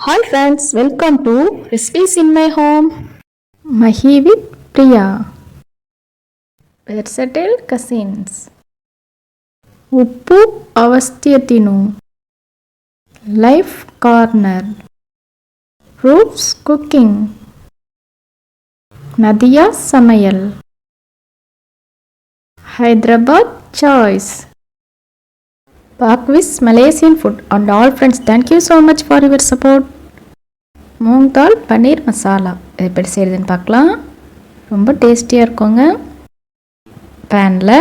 Hi friends, welcome to Recipes in My Home. Mahi with Priya. Versatile Cousins. Uppu Avasthyatinu. Life Corner. Roots Cooking. Nadia Samayal. Hyderabadi Choice. Pakvis Malaysian food. And all friends, thank you so much for your support. moongdal paneer masala இது எப்படி செய்யறதுன்னு பார்க்கலாம். ரொம்ப டேஸ்டியாக இருக்குங்க. பேனில்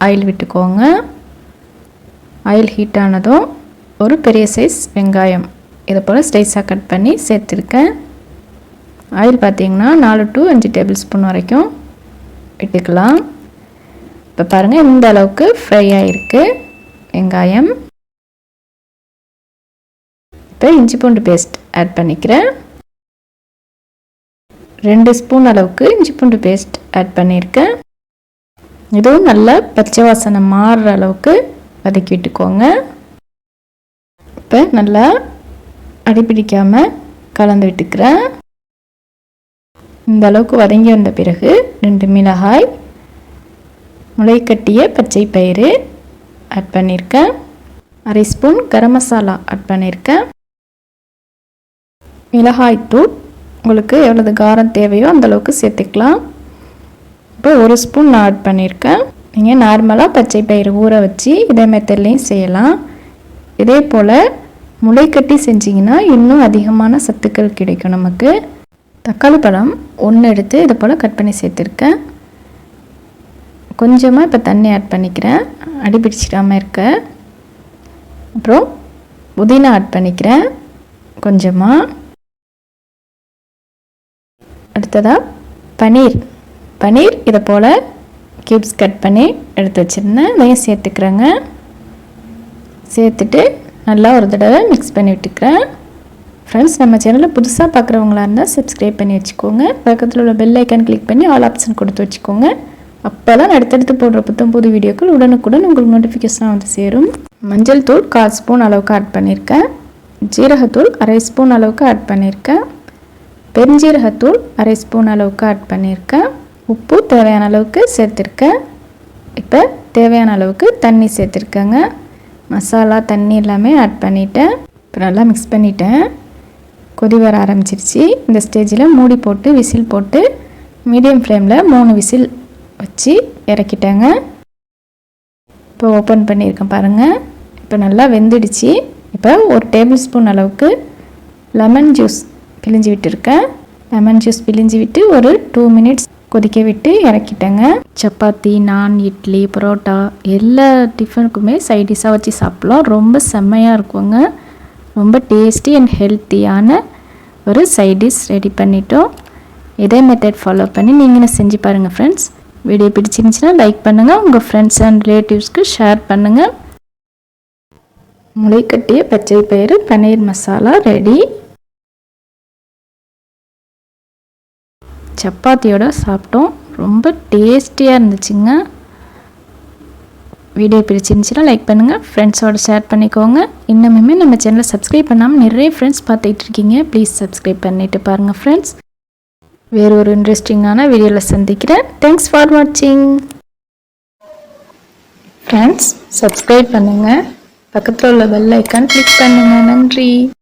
oil விட்டுக்கோங்க. Oil heat ஆனதும் ஒரு பெரிய சைஸ் வெங்காயம் இதை போல் ஸ்லைஸாக கட் பண்ணி சேர்த்துருக்கேன். ஆயில் பார்த்திங்கன்னா 4 to 5 டேபிள் ஸ்பூன் வரைக்கும் விட்டுக்கலாம். இப்போ பாருங்கள் இந்த அளவுக்கு ஃப்ரை ஆகிருக்கு வெங்காயம். இப்போ இஞ்சி பூண்டு பேஸ்ட் ஆட் பண்ணிக்கிறேன். 2 ஸ்பூன் அளவுக்கு இஞ்சி பூண்டு பேஸ்ட் ஆட் பண்ணியிருக்கேன். இதுவும் நல்லா பச்சை வாசனை மாறுற அளவுக்கு வதக்கி விட்டுக்கோங்க. இப்போ நல்லா அடிப்பிடிக்காமல் கலந்து விட்டுக்கிறேன். இந்த அளவுக்கு வதங்கி வந்த பிறகு 2 மிளகாய், முளைக்கட்டிய பச்சை பயிறு ஆட் பண்ணியிருக்கேன். 1/2 ஸ்பூன் கரம் மசாலா ஆட் பண்ணியிருக்கேன். மிளகாய்த்தூள் உங்களுக்கு எவ்வளவு காரம் தேவையோ அந்தளவுக்கு சேர்த்துக்கலாம். இப்போ 1 ஸ்பூன் நான் ஆட் பண்ணியிருக்கேன். நீங்கள் நார்மலாக பச்சை பயிறு ஊற வச்சு இதே மெத்தட்லேயும் செய்யலாம். இதே போல் முளைக்கட்டி செஞ்சிங்கன்னா இன்னும் அதிகமான சத்துக்கள் கிடைக்கும் நமக்கு. தக்காளி பழம் 1 எடுத்து இதை போல் கட் பண்ணி சேர்த்துருக்கேன். கொஞ்சமாக இப்போ தண்ணி ஆட் பண்ணிக்கிறேன் அடி பிடிச்சிடாமல் இருக்க. அப்புறம் புதினா ஆட் பண்ணிக்கிறேன் கொஞ்சமாக. அடுத்ததாக பனீர் இதை போல் கியூப்ஸ் கட் பண்ணி எடுத்து வச்சுருந்தேன். அதையும் சேர்த்துக்கிறேங்க. சேர்த்துட்டு நல்லா ஒரு தடவை மிக்ஸ் பண்ணி விட்டுக்கிறேன். ஃப்ரெண்ட்ஸ், நம்ம சேனலில் புதுசாக பார்க்குறவங்களா இருந்தால் சப்ஸ்கிரைப் பண்ணி வச்சுக்கோங்க. பக்கத்தில் உள்ள பெல் ஐக்கான் கிளிக் பண்ணி ஆல் ஆப்ஷன் கொடுத்து வச்சுக்கோங்க. அப்போல்லாம் அடுத்தடுத்து போடுற புது வீடியோக்கள் உடனுக்குடன் உங்களுக்கு நோட்டிஃபிகேஷனாக வந்து சேரும். மஞ்சள் தூள் 1/4 ஸ்பூன் அளவுக்கு ஆட் பண்ணியிருக்கேன். ஜீரகத்தூள் 1/2 ஸ்பூன் அளவுக்கு ஆட் பண்ணியிருக்கேன். பெருஞ்சீரகத்தூள் 1/2 ஸ்பூன் அளவுக்கு ஆட் பண்ணியிருக்கேன். உப்பு தேவையான அளவுக்கு சேர்த்துருக்கேன். இப்போ தேவையான அளவுக்கு தண்ணி சேர்த்துருக்கேங்க. மசாலா தண்ணி எல்லாமே ஆட் பண்ணிவிட்டேன். இப்போ நல்லா மிக்ஸ் பண்ணிவிட்டேன். கொதி வர ஆரம்பிச்சிருச்சு. இந்த ஸ்டேஜில் மூடி போட்டு விசில் போட்டு மீடியம் ஃப்ளேமில் 3 விசில் வச்சு இறக்கிட்டேங்க. இப்போ ஓப்பன் பண்ணியிருக்கேன் பாருங்கள். இப்போ நல்லா வெந்துடுச்சு. இப்போ 1 டேபிள் ஸ்பூன் அளவுக்கு லெமன் ஜூஸ் பிழிஞ்சு விட்டுருக்கேன். லெமன் ஜூஸ் பிழிஞ்சு விட்டு ஒரு 2 மினிட்ஸ் கொதிக்க விட்டு இறக்கிட்டேங்க. சப்பாத்தி, நான், இட்லி, பரோட்டா எல்லா டிஃபனுக்குமே சைட் டிஷ்ஷாக வச்சு சாப்பிட்லாம். ரொம்ப செம்மையாக இருக்குங்க. ரொம்ப டேஸ்டி அண்ட் ஹெல்த்தியான ஒரு சைட் டிஷ் ரெடி பண்ணிட்டோம். இதே மெத்தட் ஃபாலோ பண்ணி நீங்களும் செஞ்சு பாருங்கள் ஃப்ரெண்ட்ஸ். வீடியோ பிடிச்சிருந்துச்சுன்னா லைக் பண்ணுங்கள். உங்கள் ஃப்ரெண்ட்ஸ் அண்ட் ரிலேட்டிவ்ஸ்க்கு ஷேர் பண்ணுங்கள். முளைக்கட்டிய பச்சை பயிறு பன்னீர் மசாலா ரெடி. சப்பாத்தியோட சாப்பிட்டோம். ரொம்ப டேஸ்டியாக இருந்துச்சுங்க. வீடியோ பிடிச்சிருந்துச்சுன்னா லைக் பண்ணுங்கள். ஃப்ரெண்ட்ஸோட ஷேர் பண்ணிக்கோங்க. இன்னுமே நம்ம சேனலை சப்ஸ்கிரைப் பண்ணாமல் நிறைய ஃப்ரெண்ட்ஸ் பார்த்துக்கிட்டு இருக்கீங்க. ப்ளீஸ் சப்ஸ்கிரைப் பண்ணிவிட்டு பாருங்கள் ஃப்ரெண்ட்ஸ். வேறு ஒரு இன்ட்ரெஸ்டிங்கான வீடியோவில் சந்திக்கிறேன். தேங்க்ஸ் ஃபார் வாட்சிங். ஃப்ரெண்ட்ஸ், சப்ஸ்கிரைப் பண்ணுங்கள். பக்கத்தில் உள்ள பெல் ஐக்கான் கிளிக் பண்ணுங்கள். நன்றி.